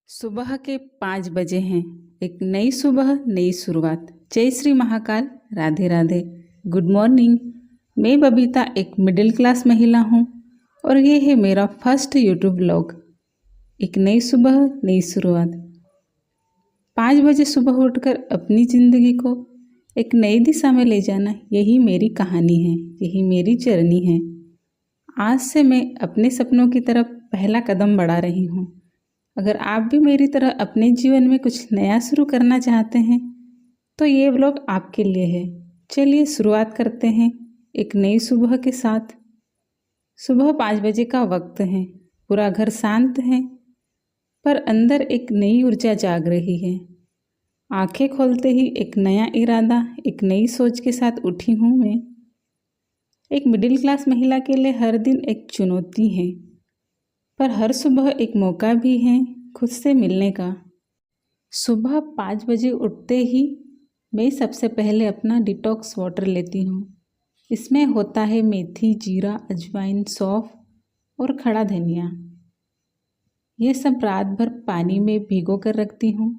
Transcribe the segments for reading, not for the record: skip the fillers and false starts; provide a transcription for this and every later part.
सुबह के 5 बजे हैं। एक नई सुबह, नई शुरुआत। जय श्री महाकाल, राधे राधे। Good morning. मैं बबीता एक मिडिल क्लास महिला हूँ और ये है मेरा फर्स्ट यूट्यूब ब्लॉग। एक नई सुबह, नई शुरुआत। 5 बजे सुबह उठकर अपनी ज़िंदगी को एक नई दिशा में ले जाना, यही मेरी कहानी है, यही मेरी जर्नी है। आज से मैं अपने सपनों की तरफ पहला कदम बढ़ा रही हूँ। अगर आप भी मेरी तरह अपने जीवन में कुछ नया शुरू करना चाहते हैं तो ये व्लॉग आपके लिए है। चलिए शुरुआत करते हैं एक नई सुबह के साथ। सुबह 5 बजे का वक्त है। पूरा घर शांत है पर अंदर एक नई ऊर्जा जाग रही है। आंखें खोलते ही एक नया इरादा, एक नई सोच के साथ उठी हूँ मैं। एक मिडिल क्लास महिला के लिए हर दिन एक चुनौती है, पर हर सुबह एक मौका भी है खुद से मिलने का। सुबह 5 बजे उठते ही मैं सबसे पहले अपना डिटॉक्स वाटर लेती हूँ। इसमें होता है मेथी, जीरा, अजवाइन, सौंफ और खड़ा धनिया। ये सब रात भर पानी में भिगो कर रखती हूँ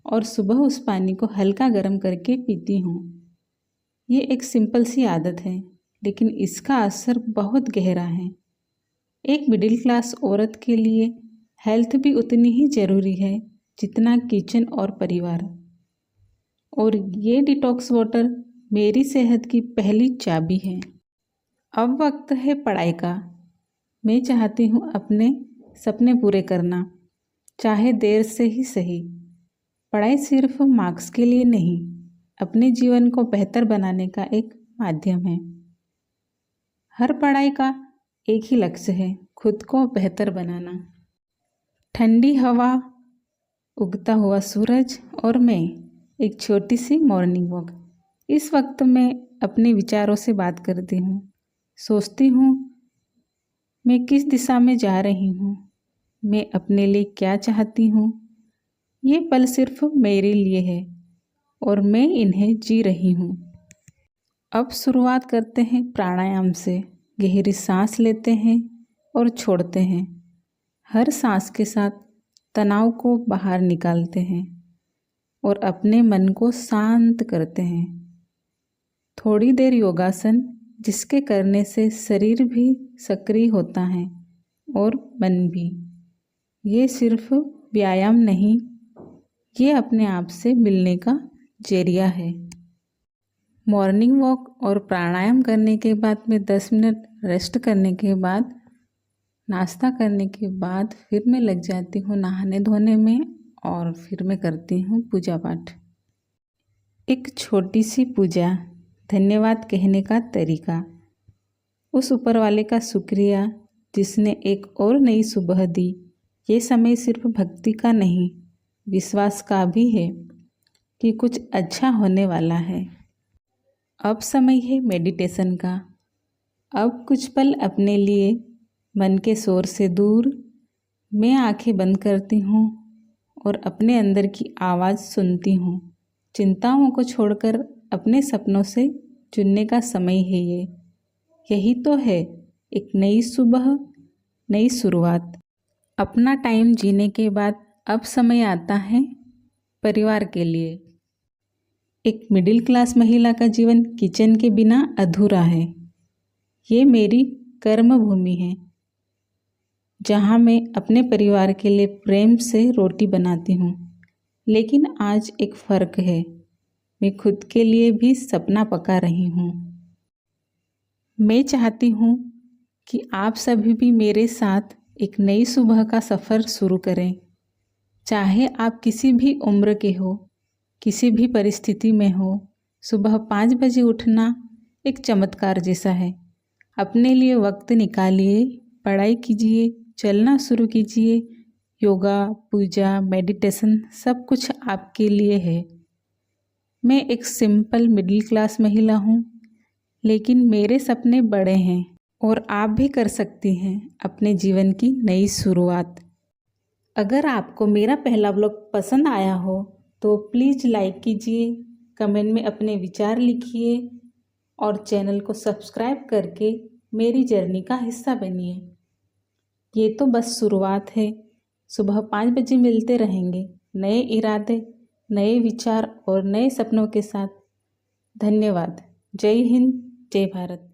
और सुबह उस पानी को हल्का गर्म करके पीती हूँ। ये एक सिंपल सी आदत है, लेकिन इसका असर बहुत गहरा है। एक मिडिल क्लास औरत के लिए हेल्थ भी उतनी ही ज़रूरी है जितना किचन और परिवार। और ये डिटॉक्स वाटर मेरी सेहत की पहली चाबी है। अब वक्त है पढ़ाई का। मैं चाहती हूँ अपने सपने पूरे करना, चाहे देर से ही सही। पढ़ाई सिर्फ मार्क्स के लिए नहीं, अपने जीवन को बेहतर बनाने का एक माध्यम है। हर पढ़ाई का एक ही लक्ष्य है, खुद को बेहतर बनाना। ठंडी हवा, उगता हुआ सूरज और मैं, एक छोटी सी मॉर्निंग वॉक। इस वक्त मैं अपने विचारों से बात करती हूँ, सोचती हूँ मैं किस दिशा में जा रही हूँ, मैं अपने लिए क्या चाहती हूँ। ये पल सिर्फ मेरे लिए है और मैं इन्हें जी रही हूँ। अब शुरुआत करते हैं प्राणायाम से। गहरी सांस लेते हैं और छोड़ते हैं। हर सांस के साथ तनाव को बाहर निकालते हैं और अपने मन को शांत करते हैं। थोड़ी देर योगासन, जिसके करने से शरीर भी सक्रिय होता है और मन भी। ये सिर्फ व्यायाम नहीं, ये अपने आप से मिलने का जरिया है। मॉर्निंग वॉक और प्राणायाम करने के बाद में 10 मिनट रेस्ट करने के बाद, नाश्ता करने के बाद फिर मैं लग जाती हूँ नहाने धोने में और फिर मैं करती हूँ पूजा पाठ। एक छोटी सी पूजा, धन्यवाद कहने का तरीका। उस ऊपर वाले का शुक्रिया जिसने एक और नई सुबह दी। ये समय सिर्फ भक्ति का नहीं, विश्वास का भी है कि कुछ अच्छा होने वाला है। अब समय है मेडिटेशन का। अब कुछ पल अपने लिए, मन के शोर से दूर, मैं आंखें बंद करती हूँ और अपने अंदर की आवाज़ सुनती हूँ। चिंताओं को छोड़कर अपने सपनों से जुड़ने का समय है ये। यही तो है एक नई सुबह, नई शुरुआत। अपना टाइम जीने के बाद अब समय आता है परिवार के लिए। एक मिडिल क्लास महिला का जीवन किचन के बिना अधूरा है। ये मेरी कर्म भूमि है, जहाँ मैं अपने परिवार के लिए प्रेम से रोटी बनाती हूँ। लेकिन आज एक फ़र्क है, मैं खुद के लिए भी सपना पका रही हूँ। मैं चाहती हूँ कि आप सभी भी मेरे साथ एक नई सुबह का सफ़र शुरू करें। चाहे आप किसी भी उम्र के हो, किसी भी परिस्थिति में हो, सुबह 5 बजे उठना एक चमत्कार जैसा है। अपने लिए वक्त निकालिए, पढ़ाई कीजिए, चलना शुरू कीजिए। योगा, पूजा, मेडिटेशन सब कुछ आपके लिए है। मैं एक सिंपल मिडिल क्लास महिला हूँ, लेकिन मेरे सपने बड़े हैं और आप भी कर सकती हैं अपने जीवन की नई शुरुआत। अगर आपको मेरा पहला व्लॉग पसंद आया हो तो प्लीज़ लाइक कीजिए, कमेंट में अपने विचार लिखिए और चैनल को सब्सक्राइब करके मेरी जर्नी का हिस्सा बनिए। ये तो बस शुरुआत है, सुबह 5 बजे मिलते रहेंगे नए इरादे, नए विचार और नए सपनों के साथ। धन्यवाद। जय हिंद, जय भारत।